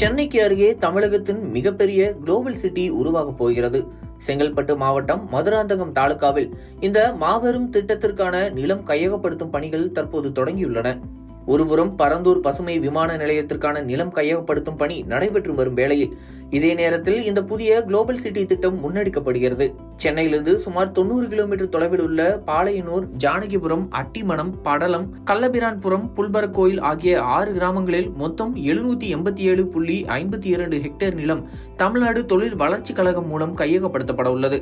சென்னைக்கு அருகே தமிழகத்தின் மிகப்பெரிய குளோபல் சிட்டி உருவாகப் போகிறது. செங்கல்பட்டு மாவட்டம் மதுராந்தகம் தாலுகாவில் இந்த மாபெரும் திட்டத்திற்கான நிலம் கையகப்படுத்தும் பணிகள் தற்போது தொடங்கியுள்ளன. ஒருபுறம் பரந்தூர் பசுமை விமான நிலையத்திற்கான நிலம் கையகப்படுத்தும் பணி நடைபெற்று வரும் வேளையில் இதே நேரத்தில் இந்த புதிய குளோபல் சிட்டி திட்டம் முன்னெடுக்கப்படுகிறது. சென்னையிலிருந்து சுமார் 90 கிலோமீட்டர் தொலைவில் உள்ள பாளையனூர், ஜானகிபுரம், அட்டிமணம், படலம், கள்ளபிரான்புரம், புல்பரக்கோயில் ஆகிய 6 கிராமங்களில் மொத்தம் 787.52 ஹெக்டேர் நிலம் தமிழ்நாடு தொழில் வளர்ச்சி கழகம் மூலம் கையகப்படுத்தப்பட உள்ளது.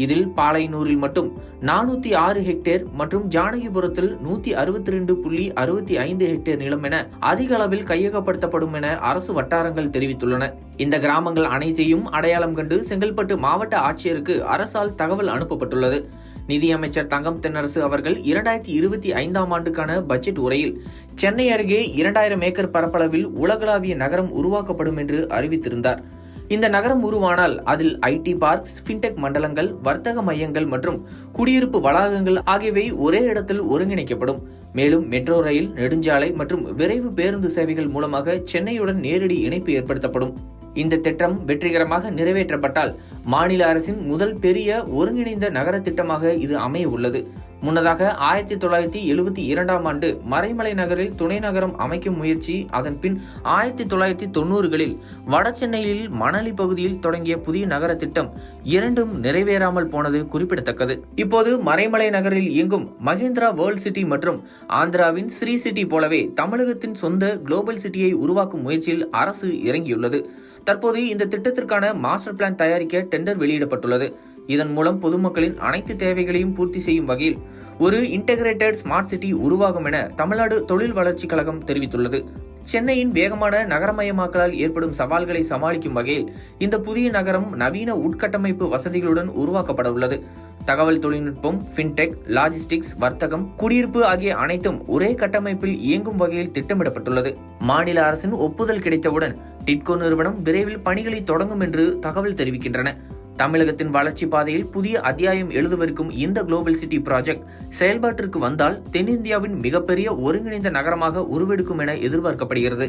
இதில் பாளையனூரில் மட்டும் 406 ஹெக்டேர் மற்றும் ஜானகிபுரத்தில் 162.65 ஹெக்டேர் நிலம் என அதிக அளவில் கையகப்படுத்தப்படும் என அரசு வட்டாரங்கள் தெரிவித்துள்ளன. இந்த கிராமங்கள் அனைத்தையும் அடையாளம் கண்டு செங்கல்பட்டு மாவட்ட ஆட்சியருக்கு அரசால் தகவல் அனுப்பப்பட்டுள்ளது. நிதியமைச்சர் தங்கம் தென்னரசு அவர்கள் 2025ஆம் ஆண்டுக்கான பட்ஜெட் உரையில் சென்னை அருகே 2000 ஏக்கர் பரப்பளவில் உலகளாவிய நகரம் உருவாக்கப்படும் என்று அறிவித்திருந்தார். இந்த நகரம் உருவானால் அதில் ஐடி பார்க்ஸ், ஃபின்டெக் மண்டலங்கள், வர்த்தக மையங்கள் மற்றும் குடியிருப்பு வளாகங்கள் ஆகியவை ஒரே இடத்தில் ஒருங்கிணைக்கப்படும். மேலும் மெட்ரோ ரயில், நெடுஞ்சாலை மற்றும் விரைவு பேருந்து சேவைகள் மூலமாக சென்னையுடன் நேரடி இணைப்பு ஏற்படுத்தப்படும். இந்த திட்டம் வெற்றிகரமாக நிறைவேற்றப்பட்டால் மாநில அரசின் முதல் பெரிய ஒருங்கிணைந்த நகர திட்டமாக இது அமைய உள்ளது. முன்னதாக 1972ஆம் ஆண்டு மறைமலை நகரில் துணை நகரம் அமைக்கும் முயற்சி, அதன் பின் 1990களில் வட சென்னையில் மணலி பகுதியில் தொடங்கிய புதிய நகர திட்டம் இரண்டும் நிறைவேறாமல் போனது குறிப்பிடத்தக்கது. இப்போது மறைமலை நகரில் இயங்கும் மஹிந்திரா வேர்ல்ட் சிட்டி மற்றும் ஆந்திராவின் ஸ்ரீ சிட்டி போலவே தமிழகத்தின் சொந்த குளோபல் சிட்டியை உருவாக்கும் முயற்சியில் அரசு இறங்கியுள்ளது. தற்போது இந்த திட்டத்திற்கான மாஸ்டர் பிளான் தயாரிக்க டெண்டர் வெளியிடப்பட்டுள்ளது. இதன் மூலம் பொதுமக்களின் அனைத்து தேவைகளையும் பூர்த்தி செய்யும் வகையில் ஒரு இன்டகிரேட்டட் ஸ்மார்ட் சிட்டி உருவாகும் என தமிழ்நாடு தொழில் வளர்ச்சி கழகம் தெரிவித்துள்ளது. சென்னையின் வேகமான நகரமயமாக்கலால் ஏற்படும் சவால்களை சமாளிக்கும் வகையில் இந்த புதிய நகரம் நவீன உட்கட்டமைப்பு வசதிகளுடன் உருவாக்கப்பட உள்ளது. தகவல் தொழில்நுட்பம், ஃபின்டெக், லாஜிஸ்டிக்ஸ், வர்த்தகம், குடியிருப்பு ஆகிய அனைத்தும் ஒரே கட்டமைப்பில் இயங்கும் வகையில் திட்டமிடப்பட்டுள்ளது. மாநில அரசின் ஒப்புதல் கிடைத்தவுடன் டிட்கோ நிறுவனம் விரைவில் பணிகளை தொடங்கும் என்று தகவல் தெரிவிக்கின்றன. தமிழகத்தின் வளர்ச்சி பாதையில் புதிய அத்தியாயம் எழுதவிருக்கும் இந்த குளோபல் சிட்டி ப்ராஜெக்ட் செயல்பாட்டிற்கு வந்தால் தென்னிந்தியாவின் மிகப்பெரிய ஒருங்கிணைந்த நகரமாக உருவெடுக்கும் என எதிர்பார்க்கப்படுகிறது.